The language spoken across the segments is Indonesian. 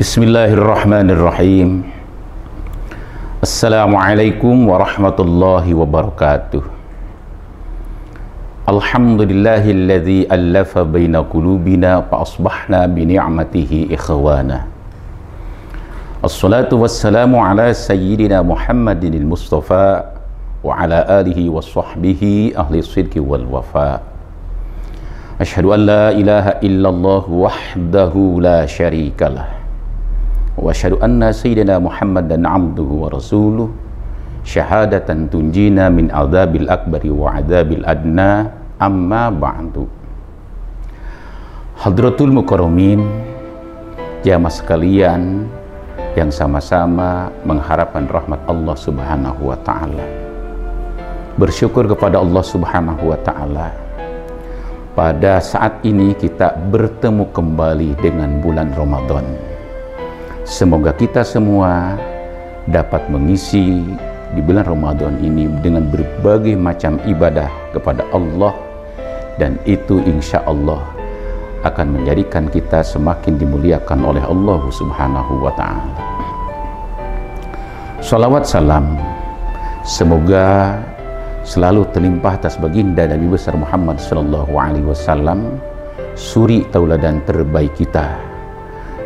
Bismillahirrahmanirrahim. Assalamualaikum warahmatullahi wabarakatuh. Alhamdulillahilladzi allafa baina qulubina fa asbahna bi ni'matihi ikhwana. Assalatu wassalamu ala sayyidina Muhammadinil Mustafa wa ala alihi wa sahbihi ahli sidqi wal wafa. Asyhadu an la ilaha illallah wahdahu la syarikalah wa asyhadu anna sayyidina Muhammadan abduhu wa rasuluh syahadatan tunjina min adzabil akbari wa adzabil adna amma ba'du. Hadratul mukarramin, jamaah sekalian yang sama-sama mengharapkan rahmat Allah Subhanahu wa taala. Bersyukur kepada Allah Subhanahu wa taala pada saat ini kita bertemu kembali dengan bulan Ramadan. Semoga kita semua dapat mengisi di bulan Ramadan ini dengan berbagai macam ibadah kepada Allah, dan itu insya Allah akan menjadikan kita semakin dimuliakan oleh Allah Subhanahu wa ta'ala. Salawat salam semoga selalu terlimpah atas baginda Nabi besar Muhammad sallallahu alaihi wasallam, suri tauladan terbaik kita.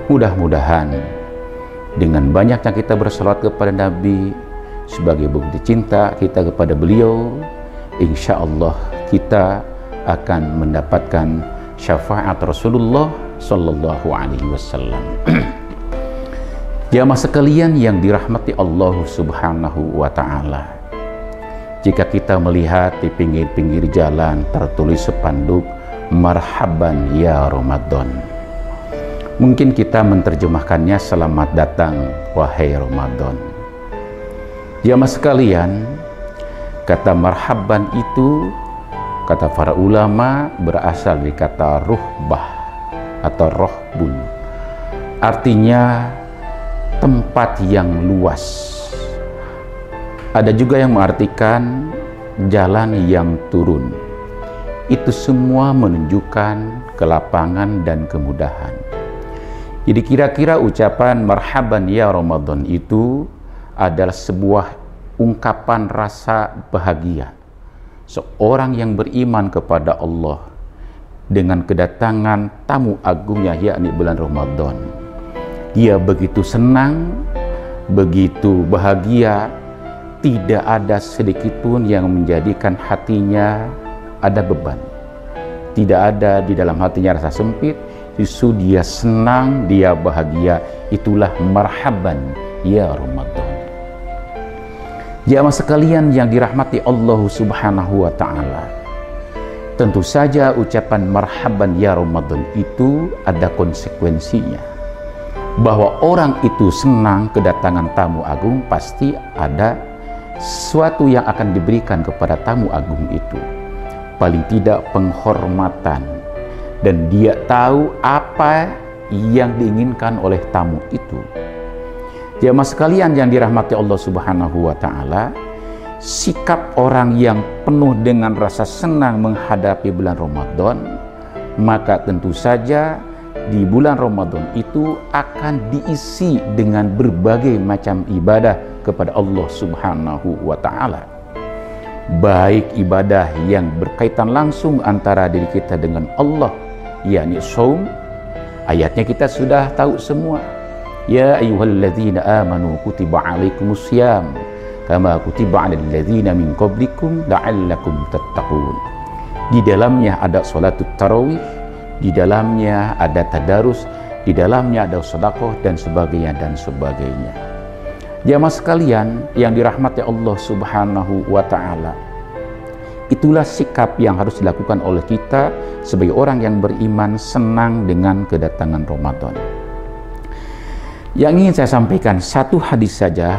Mudah-mudahan dengan banyaknya kita bersalawat kepada Nabi sebagai bukti cinta kita kepada beliau, insya Allah kita akan mendapatkan syafaat Rasulullah sallallahu alaihi wasallam. Jamaah sekalian yang dirahmati Allah Subhanahu wa ta'ala, jika kita melihat di pinggir-pinggir jalan tertulis spanduk marhaban ya Ramadan, mungkin kita menerjemahkannya selamat datang wahai Ramadan. Jamaah sekalian, kata marhaban itu, kata para ulama, berasal dari kata ruhbah atau rohbun, artinya tempat yang luas. Ada juga yang mengartikan jalan yang turun. Itu semua menunjukkan kelapangan dan kemudahan. Jadi kira-kira ucapan marhaban ya Ramadan itu adalah sebuah ungkapan rasa bahagia seorang yang beriman kepada Allah dengan kedatangan tamu agungnya, yakni bulan Ramadan. Dia begitu senang, begitu bahagia, tidak ada sedikit pun yang menjadikan hatinya ada beban. Tidak ada di dalam hatinya rasa sempit, justru dia senang, dia bahagia. Itulah marhaban ya Ramadan. Jamaah sekalian yang dirahmati Allah Subhanahu wa ta'ala, tentu saja ucapan marhaban ya Ramadan itu ada konsekuensinya. Bahwa orang itu senang kedatangan tamu agung, pasti ada sesuatu yang akan diberikan kepada tamu agung itu, paling tidak penghormatan, dan dia tahu apa yang diinginkan oleh tamu itu. Jamaah sekalian yang dirahmati Allah Subhanahu wa ta'ala, sikap orang yang penuh dengan rasa senang menghadapi bulan Ramadan, maka tentu saja di bulan Ramadan itu akan diisi dengan berbagai macam ibadah kepada Allah Subhanahu wa ta'ala. Baik ibadah yang berkaitan langsung antara diri kita dengan Allah, yakni shaum. Ayatnya kita sudah tahu semua. Ya ayyuhalladzina amanu kutiba alaikumussyam kama kutiba alal ladzina min qablikum la'allakum tattaqun. Di dalamnya ada salatul tarawih, di dalamnya ada tadarus, di dalamnya ada sedekah dan sebagainya dan sebagainya. Jamaah sekalian yang dirahmati Allah Subhanahu wa ta'ala, itulah sikap yang harus dilakukan oleh kita sebagai orang yang beriman, senang dengan kedatangan Ramadan. Yang ingin saya sampaikan satu hadis saja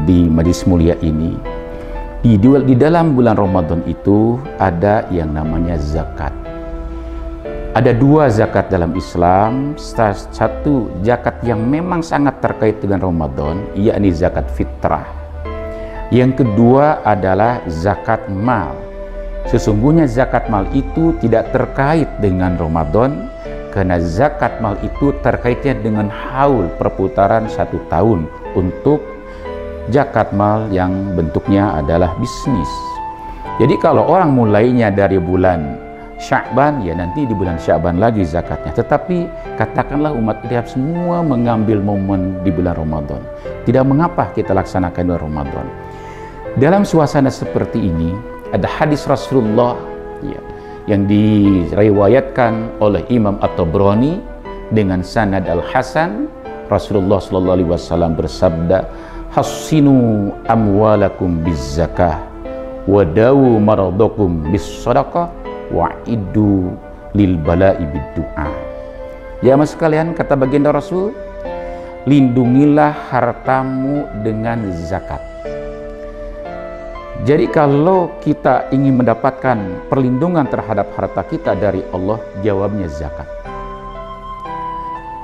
di majelis mulia ini. Di dalam bulan Ramadan itu ada yang namanya zakat. Ada dua zakat dalam Islam. Satu zakat yang memang sangat terkait dengan Ramadan, yakni zakat fitrah. Yang kedua adalah zakat mal. Sesungguhnya zakat mal itu tidak terkait dengan Ramadan, Karena zakat mal itu terkaitnya dengan haul perputaran 1 tahun untuk zakat mal yang bentuknya adalah bisnis. Jadi kalau orang mulainya dari bulan Sya'ban, ya nanti di bulan Sya'ban lagi zakatnya. Tetapi katakanlah umat Islam semua mengambil momen di bulan Ramadan. Tidak mengapa kita laksanakan di bulan Ramadan. Dalam suasana seperti ini, ada hadis Rasulullah ya, yang diriwayatkan oleh Imam At-Tabrani dengan sanad Al-Hasan. Rasulullah SAW bersabda, hassinu amwalakum bizzakah wadawu maradakum bis-sadaqah wa'iddu lil bala'i bid-du'a. Ya mas sekalian, kata baginda Rasul, lindungilah hartamu dengan zakat. Jadi kalau kita ingin mendapatkan perlindungan terhadap harta kita dari Allah, jawabnya zakat.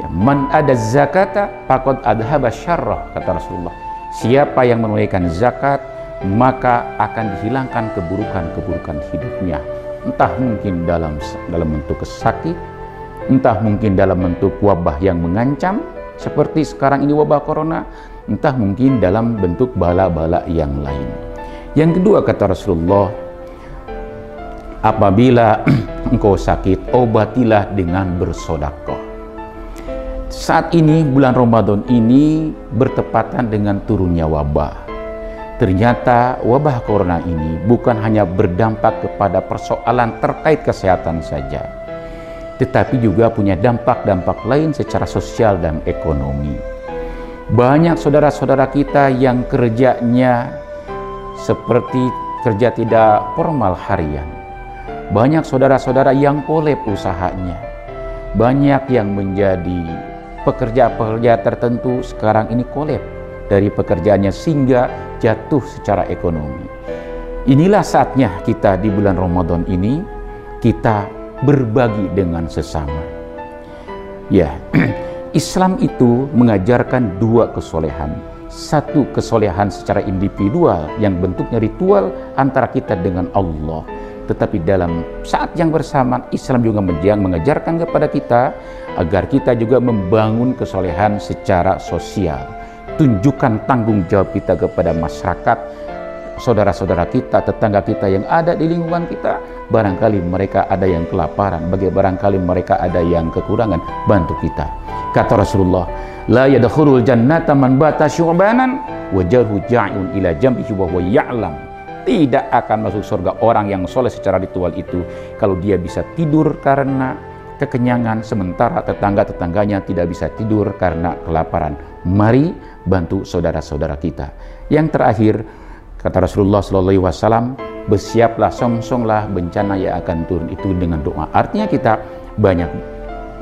Ya, man ada zakata faqad adhaba syarrah, kata Rasulullah. Siapa yang menunaikan zakat, maka akan dihilangkan keburukan-keburukan hidupnya. Entah mungkin dalam bentuk sakit, entah mungkin dalam bentuk wabah yang mengancam, seperti sekarang ini wabah corona, entah mungkin dalam bentuk bala-bala yang lain. Yang kedua, kata Rasulullah, apabila engkau sakit, obatilah dengan bersedekah. Saat ini bulan Ramadan ini bertepatan dengan turunnya wabah. Ternyata wabah corona ini bukan hanya berdampak kepada persoalan terkait kesehatan saja, tetapi juga punya dampak-dampak lain secara sosial dan ekonomi. Banyak saudara-saudara kita yang kerjanya seperti kerja tidak formal harian. Banyak saudara-saudara yang kolab usahanya. Banyak yang menjadi pekerja-pekerja tertentu sekarang ini kolab dari pekerjaannya sehingga jatuh secara ekonomi. Inilah saatnya kita di bulan Ramadan ini kita berbagi dengan sesama. Ya, Islam itu mengajarkan 2 kesolehan. 1 kesolehan secara individual yang bentuknya ritual antara kita dengan Allah. Tetapi dalam saat yang bersamaan Islam juga mengajarkan kepada kita agar kita juga membangun kesolehan secara sosial. Tunjukkan tanggung jawab kita kepada masyarakat, saudara-saudara kita, tetangga kita yang ada di lingkungan kita. Barangkali mereka ada yang kelaparan, barangkali mereka ada yang kekurangan, bantu kita. Kata Rasulullah, la yadkhulul jannata man bata syu'banan wa jarhu ja'un ila jambihi wa huwa ya'lam. Tidak akan masuk surga orang yang soleh secara ritual itu kalau dia bisa tidur karena kekenyangan, sementara tetangga-tetangganya tidak bisa tidur karena kelaparan. Mari bantu saudara-saudara kita. Yang terakhir, kata Rasulullah SAW, bersiaplah, songsonglah bencana yang akan turun itu dengan doa. Artinya kita banyak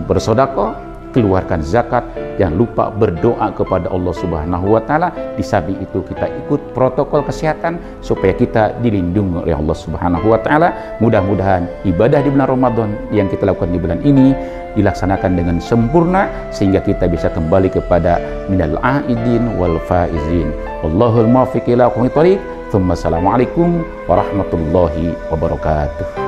bersedekah, keluarkan zakat, jangan lupa berdoa kepada Allah Subhanahu wa Ta'ala. Di samping itu kita ikut protokol kesehatan supaya kita dilindungi oleh Allah Subhanahu wa Ta'ala. Mudah-mudahan ibadah di bulan Ramadan yang kita lakukan di bulan ini dilaksanakan dengan sempurna sehingga kita bisa kembali kepada minal aidin wal faizin. Wallahul muwaffiq ila aqwamit thoriq. Assalamualaikum warahmatullahi wabarakatuh.